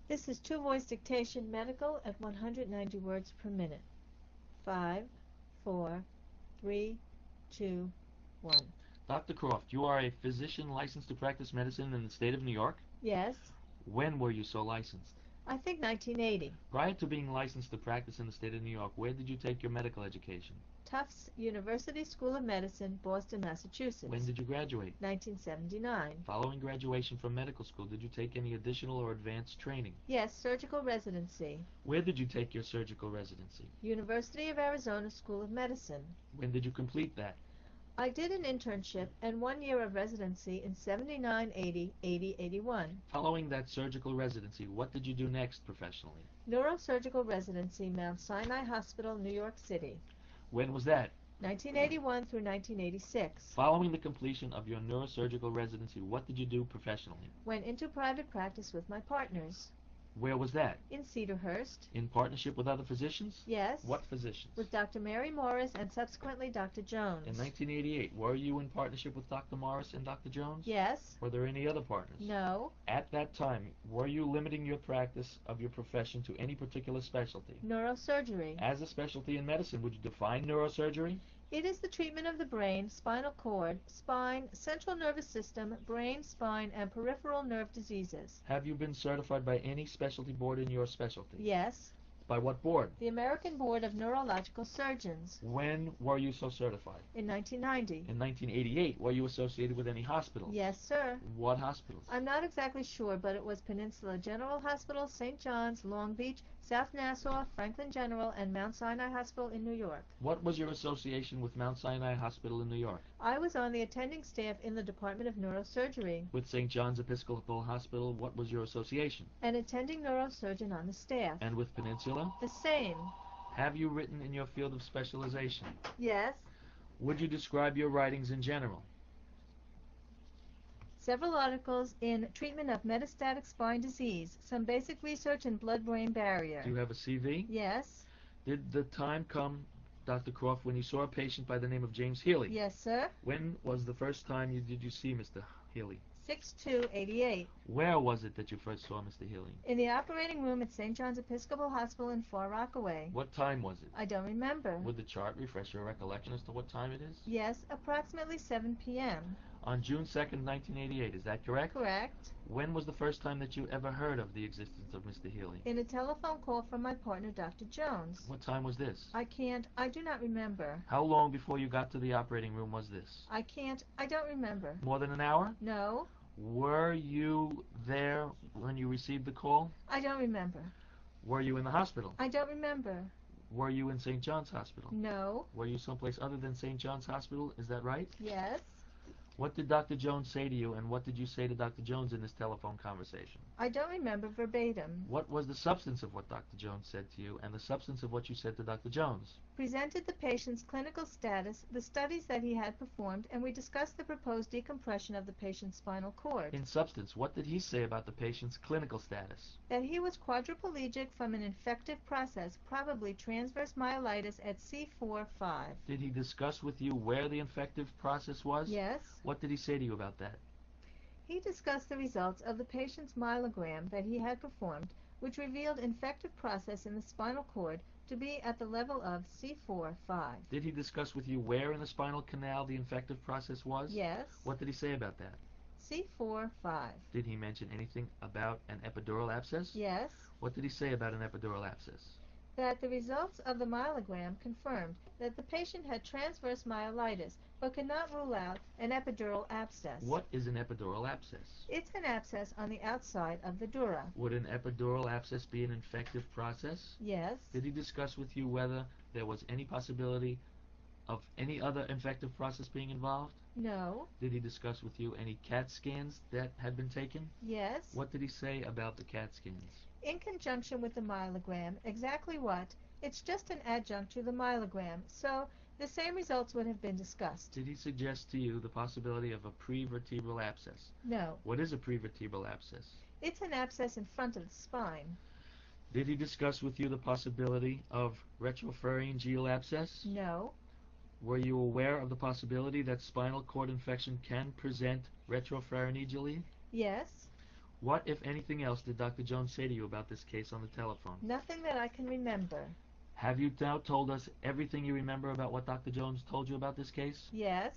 This is two-voice dictation medical at 190 words per minute. 5, 4, 3, 2, 1. Dr. Croft, you are a physician licensed to practice medicine in the state of New York? Yes, When were you so licensed? I think 1980. Prior to being licensed to practice in the state of New York, where did you take your medical education? Tufts University School of Medicine, Boston, Massachusetts. When did you graduate? 1979. Following graduation from medical school, did you take any additional or advanced training? Yes, surgical residency. Where did you take your surgical residency? University of Arizona School of Medicine. When did you complete that? I did an internship and 1 year of residency in 79, 80, 80, 81. Following that surgical residency, what did you do next professionally? Neurosurgical residency, Mount Sinai Hospital, New York City. When was that? 1981 through 1986. Following the completion of your neurosurgical residency, what did you do professionally? Went into private practice with my partners. Where was that? In Cedarhurst. In partnership with other physicians? Yes. What physicians? With Dr. Mary Morris and subsequently Dr. Jones. In 1988, were you in partnership with Dr. Morris and Dr. Jones? Yes. Were there any other partners? No. At that time, were you limiting your practice of your profession to any particular specialty? Neurosurgery. As a specialty in medicine, would you define neurosurgery? It is the treatment of the brain, spinal cord, spine, central nervous system, brain, spine, and peripheral nerve diseases. Have you been certified by any specialty board in your specialty? Yes. By what board? The American Board of Neurological Surgeons. When were you so certified? In 1990. In 1988, were you associated with any hospitals? Yes, sir. What hospitals? I'm not exactly sure, but it was Peninsula General Hospital, St. John's, Long Beach, South Nassau, Franklin General, and Mount Sinai Hospital in New York. What was your association with Mount Sinai Hospital in New York? I was on the attending staff in the Department of Neurosurgery. With St. John's Episcopal Hospital, what was your association? An attending neurosurgeon on the staff. And with Peninsula? The same. Have you written in your field of specialization? Yes. Would you describe your writings in general? Several articles in treatment of metastatic spine disease, some basic research in blood-brain barrier. Do you have a CV? Yes. Did the time come, Dr. Croft, when you saw a patient by the name of James Healy? Yes, sir. When was the first time did you see Mr. Healy? 6/2/88. Where was it that you first saw Mr. Healy? In the operating room at St. John's Episcopal Hospital in Far Rockaway. What time was it? I don't remember. Would the chart refresh your recollection as to what time it is? Yes, approximately 7 p.m. On June 2nd, 1988, is that correct? Correct. When was the first time that you ever heard of the existence of Mr. Healy? In a telephone call from my partner, Dr. Jones. What time was this? I do not remember. How long before you got to the operating room was this? I don't remember. More than an hour? No. Were you there when you received the call? I don't remember. Were you in the hospital? I don't remember. Were you in St. John's Hospital? No. Were you someplace other than St. John's Hospital? Is that right? Yes. What did Dr. Jones say to you, and what did you say to Dr. Jones in this telephone conversation? I don't remember verbatim. What was the substance of what Dr. Jones said to you, and the substance of what you said to Dr. Jones? Presented the patient's clinical status, the studies that he had performed, and we discussed the proposed decompression of the patient's spinal cord. In substance, what did he say about the patient's clinical status? That he was quadriplegic from an infective process, probably transverse myelitis at C4-5. Did he discuss with you where the infective process was? Yes. What did he say to you about that? He discussed the results of the patient's myelogram that he had performed, which revealed infective process in the spinal cord to be at the level of C4-5. Did he discuss with you where in the spinal canal the infective process was? Yes. What did he say about that? C4-5. Did he mention anything about an epidural abscess? Yes. What did he say about an epidural abscess? That the results of the myelogram confirmed that the patient had transverse myelitis, but could not rule out an epidural abscess. What is an epidural abscess? It's an abscess on the outside of the dura. Would an epidural abscess be an infective process? Yes. Did he discuss with you whether there was any possibility of any other infective process being involved? No. Did he discuss with you any CAT scans that had been taken? Yes. What did he say about the CAT scans? In conjunction with the myelogram. Exactly what? It's just an adjunct to the myelogram, so the same results would have been discussed. Did he suggest to you the possibility of a prevertebral abscess? No. What is a prevertebral abscess? It's an abscess in front of the spine. Did he discuss with you the possibility of retropharyngeal abscess? No. Were you aware of the possibility that spinal cord infection can present retropharyngally? Yes. What, if anything else, did Dr. Jones say to you about this case on the telephone? Nothing that I can remember. Have you now told us everything you remember about what Dr. Jones told you about this case? Yes.